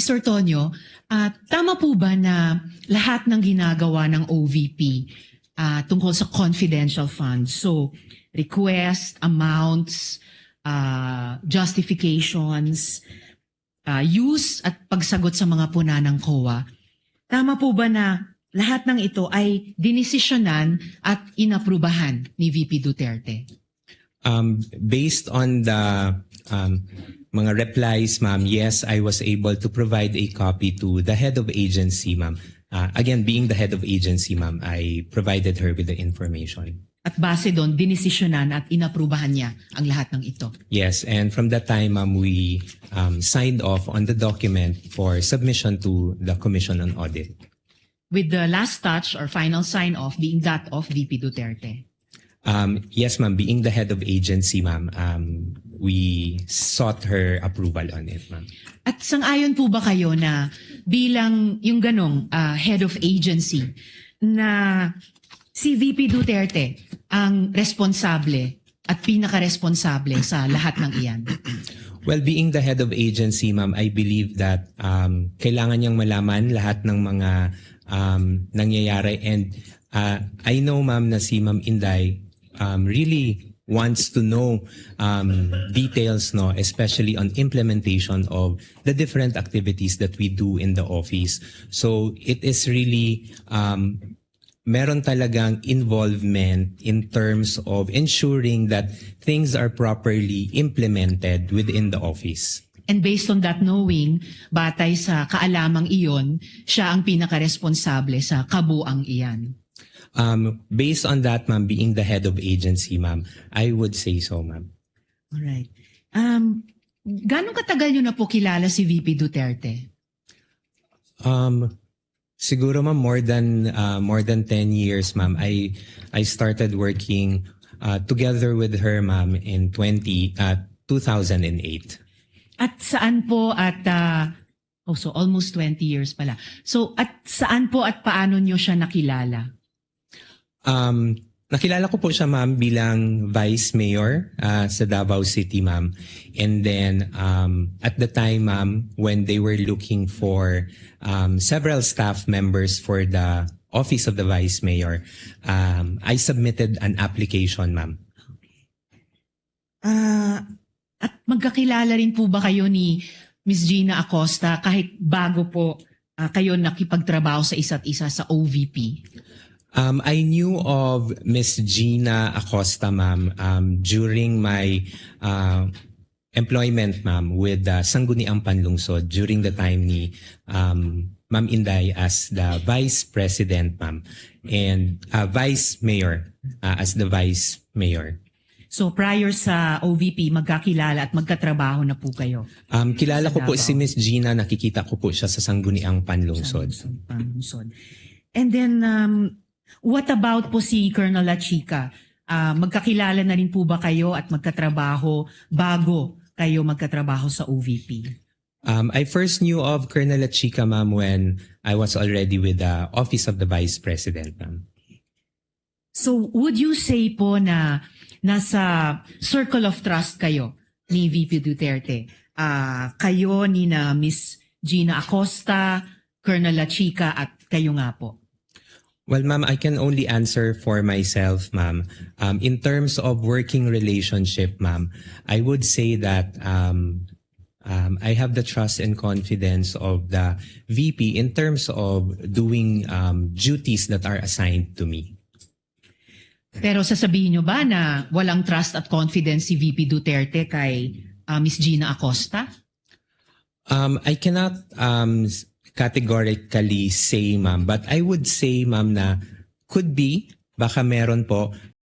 Mr. Tonyo, tama po ba na lahat ng ginagawa ng OVP tungkol sa confidential funds, so request, amounts, justifications, use at pagsagot sa mga puna ng COA, tama po ba na lahat ng ito ay dinesisyonan at inaprubahan ni VP Duterte? Based on the mga replies, ma'am, yes, I was able to provide a copy to the head of agency, ma'am. Again, being the head of agency, ma'am, I provided her with the information. At base doon, dinesisyonan at inaprubahan niya ang lahat ng ito? Yes, and from that time, ma'am, we signed off on the document for submission to the Commission on Audit. With the last touch or final sign-off being that of VP Duterte? Yes, ma'am. Being the head of agency, ma'am, we sought her approval on it, ma'am. At sang-ayon po ba kayo na bilang yung ganong head of agency na si VP Duterte ang responsable at pinaka-responsable sa lahat ng iyan? Well, being the head of agency, ma'am, I believe that kailangan niyang malaman lahat ng mga nangyayari. And I know, ma'am, na si Ma'am Inday really wants to know details, no, especially on implementation of the different activities that we do in the office. So it is really meron talagang involvement in terms of ensuring that things are properly implemented within the office. And based on that knowing, batay sa kaalamang iyon, siya ang pinaka-responsable sa kabuang iyan. Based on that, ma'am, being the head of agency, ma'am, I would say so, ma'am. Alright. Gano'ng katagal niyo na po kilala si VP Duterte? Siguro, ma'am, more than 10 years, ma'am. I started working together with her, ma'am, in 2008. At saan po at so almost 20 years pala. So at saan po at paano niyo siya nakilala? Nakilala ko po siya, ma'am, bilang Vice Mayor sa Davao City, ma'am. And then at the time, ma'am, when they were looking for several staff members for the office of the Vice Mayor, I submitted an application, ma'am. At magkakilala rin po ba kayo ni Ms. Gina Acosta kahit bago po kayo nakipagtrabaho sa isa't isa sa OVP? I knew of Ms. Gina Acosta, ma'am, during my employment, ma'am, with Sangguniang Panlungsod during the time ni Ma'am Inday as the Vice President, ma'am, and Vice Mayor as the Vice Mayor. So prior sa OVP, magkakilala at magkatrabaho na po kayo? Kilala ko po si Ms. Gina, nakikita ko po siya sa Sangguniang Panlungsod. And then, what about po si Colonel La Chica? Magkakilala na rin po ba kayo at magkatrabaho bago kayo magkatrabaho sa OVP? I first knew of Colonel La Chica, ma'am, when I was already with the Office of the Vice President, ma'am. So would you say po na nasa circle of trust kayo ni VP Duterte? Kayo ni na Miss Gina Acosta, Colonel La Chica at kayo nga po? Well, ma'am, I can only answer for myself, ma'am. In terms of working relationship, ma'am, I would say that I have the trust and confidence of the VP in terms of doing duties that are assigned to me. Pero sasabihin nyo ba na walang trust at confidence si VP Duterte kay Ms. Gina Acosta? I cannot categorically say, ma'am, but I would say, ma'am, na could be, baka meron po,